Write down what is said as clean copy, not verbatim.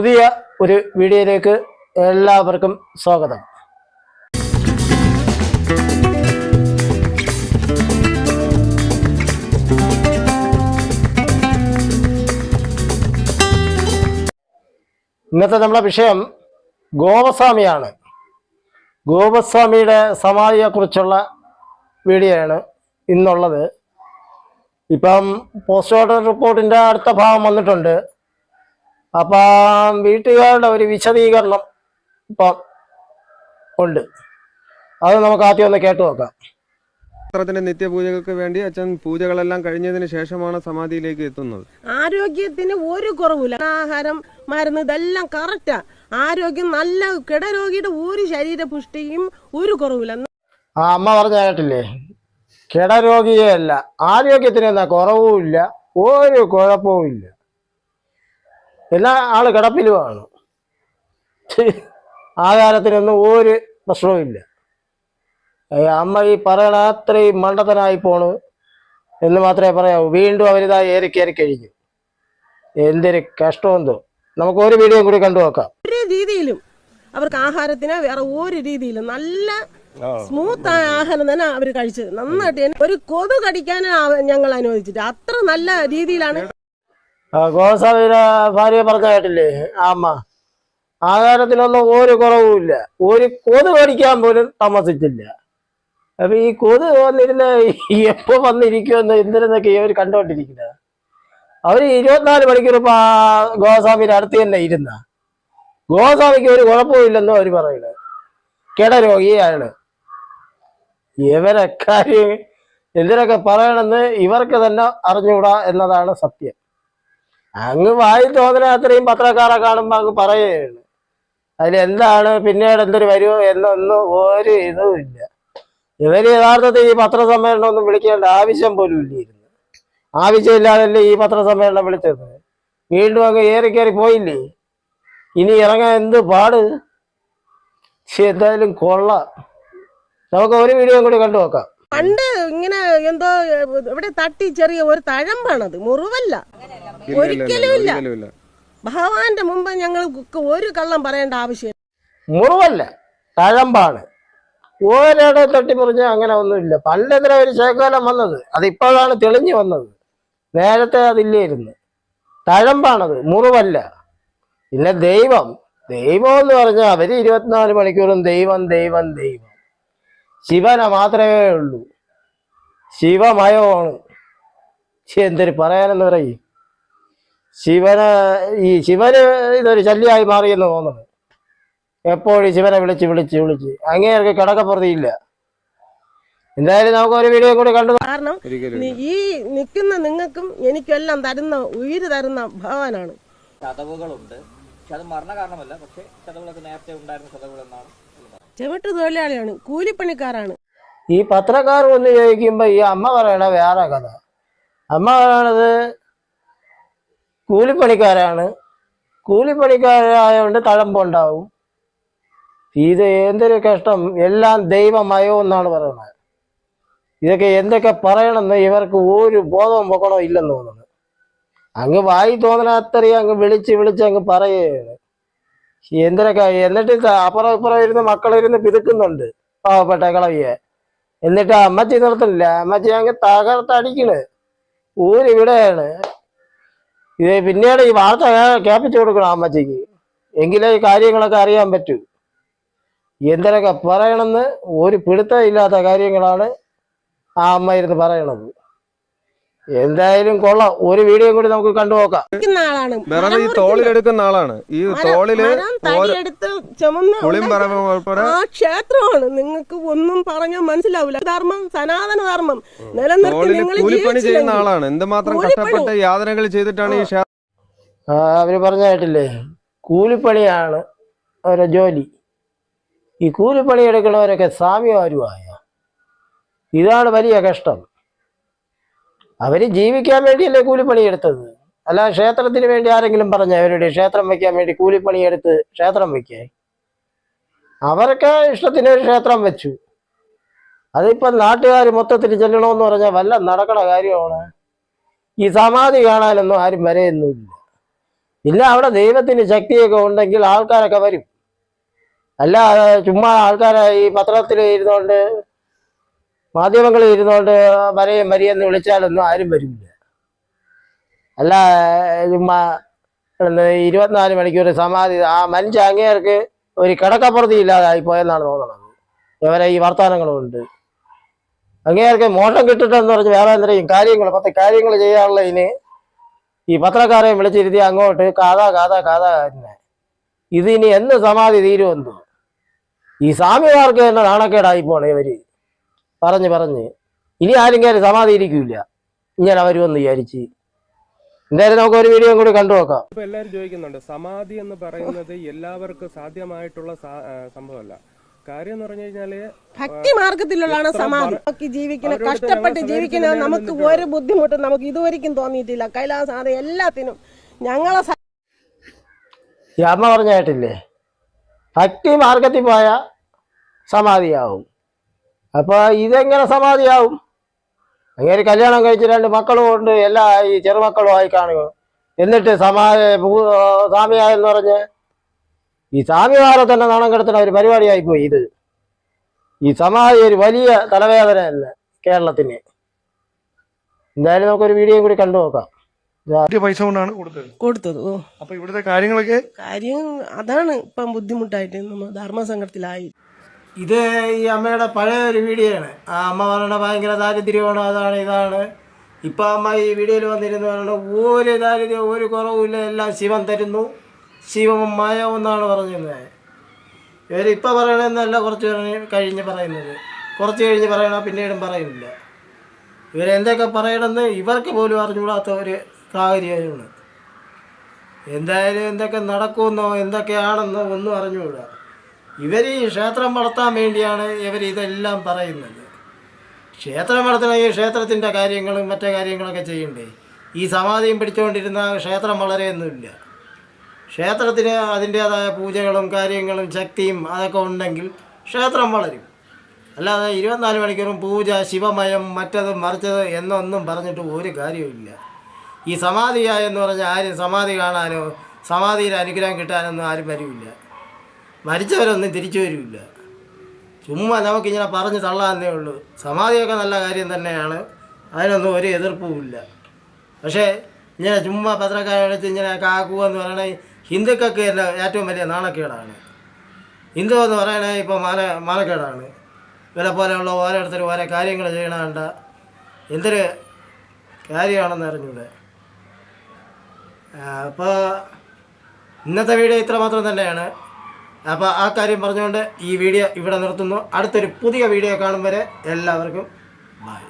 പുതിയ ഒരു വീഡിയോയിലേക്ക് എല്ലാവർക്കും സ്വാഗതം. ഇന്നത്തെ നമ്മുടെ വിഷയം ഗോപസ്വാമിയാണ്. ഗോപസ്വാമിയുടെ സമാധിയെക്കുറിച്ചുള്ള വീഡിയോയാണ് ഇന്നുള്ളത്. ഇപ്പം പോസ്റ്റ്മോർട്ടം റിപ്പോർട്ടിൻ്റെ അടുത്ത ഭാഗം വന്നിട്ടുണ്ട്. അപ്പം വീട്ടുകാരുടെ ഒരു വിശദീകരണം ഇപ്പം ഉണ്ട്. അത് നമുക്ക് ആദ്യം ഒന്ന് കേട്ടു നോക്കാം. ക്ഷേത്രത്തിന്റെ നിത്യപൂജകൾക്ക് വേണ്ടി അച്ഛൻ പൂജകളെല്ലാം കഴിഞ്ഞതിന് ശേഷമാണ് സമാധിയിലേക്ക് എത്തുന്നത്. ആരോഗ്യത്തിന് ഒരു കുറവില്ല. ആഹാരം, മരുന്ന് ഇതെല്ലാം കറക്റ്റാ. ആരോഗ്യം നല്ല, കിടരോഗിയുടെ ഒരു ശരീരപുഷ്ടിയും ഒരു കുറവില്ല. അമ്മ പറഞ്ഞ കേട്ടില്ലേ, കിടരോഗിയേ അല്ല, ആരോഗ്യത്തിന് എന്നാ കുറവുമില്ല, ഒരു കുഴപ്പവും ഇല്ല. എല്ലാ ആള് കിടപ്പിലുമാണ്. ആഹാരത്തിനൊന്നും ഒരു പ്രശ്നവും ഇല്ല. അമ്മ ഈ പറയണ അത്രയും മണ്ടത്തനായി പോണു എന്ന് മാത്രമേ പറയാവൂ. വീണ്ടും അവരിതാ ഏറി കയറി കഴിഞ്ഞു. എന്തൊരു കഷ്ടമെന്തോ. നമുക്ക് ഒരു വീഡിയോ കൂടി കണ്ടു നോക്കാം. ഒരു രീതിയിലും അവർക്ക് ആഹാരത്തിന് വേറെ ഒരു രീതിയിലും നല്ല സ്മൂത്തായ ആഹാരം തന്നെ അവർ കഴിച്ചത്. നന്നായിട്ട് ഒരു കൊതു കടിക്കാനും ഞങ്ങൾ അനുവദിച്ചിട്ട് അത്ര നല്ല രീതിയിലാണ്. ഗോസ്വാമിയുടെ ഭാര്യ പറഞ്ഞ കേട്ടില്ലേ അമ്മ, ആഹാരത്തിനൊന്നും ഒരു കുറവുമില്ല, ഒരു കൊതു കടിക്കാൻ പോലും താമസിച്ചില്ല. അപ്പൊ ഈ കൊതു വന്നിരുന്ന എപ്പോ വന്നിരിക്കുമെന്ന് എന്തിനെന്നൊക്കെ ഇവർ കണ്ടോണ്ടിരിക്കുന്നത്. അവര് 24 മണിക്കൂർ ഗോസ്വാമിയുടെ അടുത്ത് തന്നെ ഇരുന്ന. ഗോസ്വാമിക്ക് ഒരു കുഴപ്പമില്ലെന്നും അവർ പറയുന്നത്. കിടരോഗിയാണ്. ഇവരെ കാര്യം എന്തിനൊക്കെ പറയണമെന്ന് ഇവർക്ക് തന്നെ അറിഞ്ഞുകൂടാ എന്നതാണ് സത്യം. അങ്ങ് വായി തോന്നുന്ന അത്രയും പത്രക്കാരെ കാണുമ്പോൾ അങ്ങ് പറയുകയാണ്. അതിലെന്താണ് പിന്നീട് എന്തൊരു വരുമോ എന്നൊന്നും ഒരു ഇതും ഇല്ല. ഇവര് യഥാർത്ഥത്തിൽ ഈ പത്രസമ്മേളനം ഒന്നും വിളിക്കേണ്ട ആവശ്യം പോലും ഇല്ലായിരുന്നു. ആവശ്യമില്ലാതല്ലേ ഈ പത്രസമ്മേളനം വിളിച്ചത്. വീണ്ടും അങ്ങ് ഏറി പോയില്ലേ. ഇനി ഇറങ്ങാൻ എന്ത് പാട്. എന്തായാലും കൊള്ളാം. നമുക്ക് ഒരു വീഡിയോ കൂടി കണ്ടു നോക്കാം. പണ്ട് ഇങ്ങനെ എന്തോ ഇവിടെ തട്ടി ചെറിയ ഒരു തഴമ്പാണത്, മുറിവല്ല, ഒരിക്കലും ഇല്ല. ഭഗവാന്റെ മുമ്പ് ഞങ്ങൾക്ക് ഒരു കള്ളം പറയേണ്ട ആവശ്യം. മുറിവല്ല, തഴമ്പാണ്. ഒരിടെ തട്ടിമുറിഞ്ഞ അങ്ങനെ ഒന്നുമില്ല. പണ്ടെന്തിനാ ഒരു ശേഖരം വന്നത്, അതിപ്പോഴാണ് തെളിഞ്ഞു വന്നത്. നേരത്തെ അതില്ലായിരുന്നു. തഴമ്പാണത്, മുറിവല്ല. പിന്നെ ദൈവം എന്ന് പറഞ്ഞാൽ അവര് 24 മണിക്കൂറും ദൈവം ദൈവം ദൈവം. ശിവനെ മാത്രമേ ഉള്ളൂ. ശിവമയമാണ്. എന്തൊരു പറയാനെന്ന് പറയും. ശിവന് ഇതൊരു ശല്യമായി മാറിയെന്ന് തോന്നുന്നു. എപ്പോഴും ശിവനെ വിളിച്ച് അങ്ങേർക്ക് കിടക്കപ്പുറത്തിയില്ല. എന്തായാലും നമുക്ക് ഒരു വീഡിയോ കൂടി കണ്ടു. കാരണം ഈ നിൽക്കുന്ന നിങ്ങൾക്കും എനിക്കെല്ലാം തരുന്ന ഉയിര് തരുന്ന ഭഗവാനാണ്. ചതവുകളുണ്ട്, പക്ഷെ അത് മരണ കാരണമല്ല. പക്ഷെ ചതവുകളൊക്കെ നേരത്തെ ഉണ്ടായിരുന്ന ചതവുകൾ എന്നാണ്. ചെവിട്ട് തൊഴിലാളിയാണ്, കൂലിപ്പണിക്കാരാണ്. ഈ പത്രക്കാർ വന്ന് ചോദിക്കുമ്പോ ഈ അമ്മ പറയണ വേറെ കഥ. അമ്മ പറയണത് കൂലിപ്പണിക്കാരാണ്, കൂലിപ്പണിക്കാരായതുകൊണ്ട് തഴമ്പുണ്ടാവും. ഇത് എന്തൊരു കഷ്ടം. എല്ലാം ദൈവമയോ എന്നാണ് പറയുന്നത്. ഇതൊക്കെ എന്തൊക്കെ പറയണമെന്ന് ഇവർക്ക് ഒരു ബോധവും പൊക്കണോ ഇല്ലെന്ന് തോന്നുന്നു. അങ്ങ് വായി തോന്നണ അത്രയും അങ്ങ് വിളിച്ച് അങ്ങ് പറയുകയാണ്. എന്തൊക്കെ. എന്നിട്ട് അപ്പുറം ഇപ്പുറം ഇരുന്ന് മക്കളിരുന്ന് പിതുക്കുന്നുണ്ട് പാവപ്പെട്ട കളവിയെ. എന്നിട്ട് അമ്മച്ചി നിർത്തുന്നില്ല. അമ്മച്ചി അങ്ങ് തകർത്തടിക്കണ്. ഊരിവിടെയാണ്. ഇത് പിന്നീട് ഈ വാർത്ത കേൾപ്പിച്ചു കൊടുക്കണം അമ്മച്ചിക്ക്. എങ്കിലേ ഈ കാര്യങ്ങളൊക്കെ അറിയാൻ പറ്റൂ. എന്തൊക്കെ പറയണമെന്ന് ഒരു പിടുത്തമില്ലാത്ത കാര്യങ്ങളാണ് ആ അമ്മ ഇരുന്ന് പറയണത്. എന്തായാലും കൊള്ളാം. ഒരു വീഡിയോ കൂടി നമുക്ക് കണ്ടു നോക്കാം. ഈ തോളിലെടുക്കുന്ന ആളാണ്. ഈ തോളില് ക്ഷേത്രമാണ്. നിങ്ങൾക്ക് ഒന്നും പറഞ്ഞാൽ മനസ്സിലാവില്ല. ധർമ്മം, സനാതന ധർമ്മം കൂലിപ്പണി ചെയ്യുന്ന ആളാണ്. എന്തുമാത്രം കഷ്ടപ്പെട്ട് യാതനകൾ ചെയ്തിട്ടാണ് ഈ അവര് പറഞ്ഞ കേട്ടില്ലേ, കൂലിപ്പണിയാണ് അവരുടെ ജോലി. ഈ കൂലിപ്പണി എടുക്കുന്നവരൊക്കെ സ്വാമിമാരുമായ. ഇതാണ് വലിയ കഷ്ടം. അവര് ജീവിക്കാൻ വേണ്ടിയല്ലേ കൂലിപ്പണി എടുത്തത്. അല്ല ക്ഷേത്രത്തിന് വേണ്ടി ആരെങ്കിലും പറഞ്ഞ അവരുടെ ക്ഷേത്രം വെക്കാൻ വേണ്ടി കൂലിപ്പണി എടുത്ത് ക്ഷേത്രം വെക്കാൻ? അവരൊക്കെ ഇഷ്ടത്തിന് ഒരു ക്ഷേത്രം വെച്ചു. അതിപ്പം നാട്ടുകാർ മൊത്തത്തിൽ ചെല്ലണമെന്ന് പറഞ്ഞാൽ വല്ല നടക്കണ കാര്യമാണ്. ഈ സമാധി കാണാനൊന്നും ആരും വരെയൊന്നുമില്ല. പിന്നെ അവിടെ ദൈവത്തിന് ശക്തിയൊക്കെ ഉണ്ടെങ്കിൽ ആൾക്കാരൊക്കെ വരും. അല്ല ചുമ്മാ ആൾക്കാരെ ഈ പത്രത്തിൽ ഇരുന്നുകൊണ്ട് മാധ്യമങ്ങളിൽ ഇരുന്നുകൊണ്ട് വരിയെന്ന് വിളിച്ചാലൊന്നും ആരും വരില്ല. അല്ല ചുമ്മാ 24 മണിക്കൂർ സമാധി ആ മനുഷ്യ അങ്ങേർക്ക് ഒരു കിടക്കപ്പുറത്തി ഇല്ലാതായി പോയെന്നാണ് തോന്നുന്നത്. ഇവരെ ഈ വർത്തമാനങ്ങളുണ്ട്. അങ്ങേർക്ക് മോശം കിട്ടിട്ടെന്ന് പറഞ്ഞ് വേറെ എന്തെങ്കിലും കാര്യങ്ങൾ 10 കാര്യങ്ങൾ ചെയ്യാനുള്ള ഈ പത്രക്കാരെ വിളിച്ചിരുത്തി അങ്ങോട്ട് കാഥ തന്നെ. ഇതിനി എന്ന് സമാധി തീരുമെന്നു ഈ സ്വാമിമാർക്ക് തന്നെ നാണക്കേടായി പോണേ ഇവര് പറഞ്ഞ് ഇനി ആരും കയറി സമാധി ഇരിക്കില്ല ഇങ്ങനെ വരുമെന്ന് വിചാരിച്ച്. എന്തായാലും നമുക്ക് ഒരു വീഡിയോ കൂടി കണ്ടു നോക്കാം. ഇപ്പൊ എല്ലാവരും ചോദിക്കുന്നുണ്ട്, സമാധി എന്ന് പറയുന്നത് എല്ലാവർക്കും സാധ്യമായിട്ടുള്ള സംഭവമല്ല. കാര്യം എന്ന് പറഞ്ഞു കഴിഞ്ഞാല് ഭക്തി മാർഗത്തിലുള്ളതാണ് സമാധി. നമുക്ക് ജീവിക്കുന്ന കഷ്ടപ്പെട്ട് ജീവിക്കുന്ന നമുക്ക് ഒരു ബുദ്ധിമുട്ടും നമുക്ക് ഇതുവരെയും തോന്നിയിട്ടില്ല. കൈലാസാദ എല്ലാത്തിനും ഞങ്ങളെ ഈ അമ്മ പറഞ്ഞ കേട്ടില്ലേ, ഭക്തി മാർഗത്തിൽ പോയ സമാധിയാവും. അപ്പൊ ഇതെങ്ങനെ സമാധിയാവും? അങ്ങനെ കല്യാണം കഴിച്ച് 2 മക്കളും ഉണ്ട്, എല്ലാ ഈ ചെറുമക്കളുമായി കാണുക. എന്നിട്ട് സ്വാമിയായെന്ന് പറഞ്ഞ് ഈ സ്വാമിമാരെ തന്നെ നാണം കെടുത്തുന്ന ഒരു പരിപാടിയായിപ്പോയി ഇത്. ഈ സമാധി ഒരു വലിയ തലവേദന അല്ല കേരളത്തിന്. എന്തായാലും നമുക്കൊരു വീഡിയോ കൂടി കണ്ടു നോക്കാം. പൈസ കൊണ്ടാണ് കൊടുത്തത്. അപ്പൊ ഇവിടുത്തെ കാര്യം അതാണ് ഇപ്പം ബുദ്ധിമുട്ടായിട്ട് നമ്മൾ ധർമ്മസംഘത്തിലായി. ഇത് ഈ അമ്മയുടെ പഴയ ഒരു വീഡിയോ ആണ്. ആ അമ്മ പറയണ ഭയങ്കര ദാരിദ്ര്യമാണ്, അതാണ് ഇതാണ്. ഇപ്പം അമ്മ ഈ വീഡിയോയിൽ വന്നിരുന്നു പറയണ ഒരു ദാരിദ്ര്യം ഒരു കുറവുമില്ല, എല്ലാം ശിവൻ തരുന്നു, ശിവമയം എന്നാണ് പറഞ്ഞിരുന്നത്. ഇവരിപ്പോൾ പറയണമെന്നല്ല കുറച്ച് കഴിഞ്ഞ് പറയുന്നത്. കുറച്ച് കഴിഞ്ഞ് പറയണ പിന്നീടും പറയുന്നില്ല. ഇവരെന്തൊക്കെ പറയണമെന്ന് ഇവർക്ക് പോലും അറിഞ്ഞുകൂടാത്ത ഒരു സാഹചര്യമാണ്. എന്തായാലും എന്തൊക്കെ നടക്കുമെന്നോ എന്തൊക്കെയാണെന്നോ ഒന്നും അറിഞ്ഞുകൂടാ. ഇവർ ഈ ക്ഷേത്രം വളർത്താൻ വേണ്ടിയാണ് ഇവർ ഇതെല്ലാം പറയുന്നത്. ക്ഷേത്രം വളർത്തണമെങ്കിൽ ക്ഷേത്രത്തിൻ്റെ കാര്യങ്ങളും മറ്റു കാര്യങ്ങളൊക്കെ ചെയ്യണ്ടേ. ഈ സമാധിയും പിടിച്ചുകൊണ്ടിരുന്ന ക്ഷേത്രം വളരെയൊന്നുമില്ല. ക്ഷേത്രത്തിന് അതിൻ്റേതായ പൂജകളും കാര്യങ്ങളും ശക്തിയും അതൊക്കെ ഉണ്ടെങ്കിൽ ക്ഷേത്രം വളരും. അല്ലാതെ 24 മണിക്കൂറും പൂജ ശിവമയം മറ്റത് മറിച്ചത് എന്നൊന്നും പറഞ്ഞിട്ട് ഒരു കാര്യവുമില്ല. ഈ സമാധിയായെന്ന് പറഞ്ഞാൽ ആരും സമാധി കാണാനോ സമാധിയുടെ അനുഗ്രഹം കിട്ടാനൊന്നും ആരും വരില്ല. മരിച്ചവരൊന്നും തിരിച്ചു വരില്ല. ചുമ്മാ നമുക്കിങ്ങനെ പറഞ്ഞ് തള്ളാന്നേ ഉള്ളൂ. സമാധിയൊക്കെ നല്ല കാര്യം തന്നെയാണ്, അതിനൊന്നും ഒരു എതിർപ്പുമില്ല. പക്ഷേ ഇങ്ങനെ ചുമ്മാ പത്രക്കാരെടുത്ത് ഇങ്ങനെ കാക്കുക എന്ന് പറയണത് ഹിന്ദുക്കൾക്ക് തന്നെ ഏറ്റവും വലിയ നാണക്കേടാണ്. ഹിന്ദു എന്ന് പറയണത് ഇപ്പോൾ മാനക്കേടാണ്. ഇവരെ പോലെയുള്ള ഓരോരുത്തരും ഓരോ കാര്യങ്ങൾ ചെയ്യണണ്ട എന്തൊരു കാര്യമാണെന്ന് അറിഞ്ഞൂടെ. അപ്പോൾ ഇന്നത്തെ വീഡിയോ ഇത്ര മാത്രം തന്നെയാണ്. അപ്പോൾ ആ കാര്യം പറഞ്ഞുകൊണ്ട് ഈ വീഡിയോ ഇവിടെ നിർത്തുന്നു. അടുത്തൊരു പുതിയ വീഡിയോ കാണും വരെ എല്ലാവർക്കും ബൈ.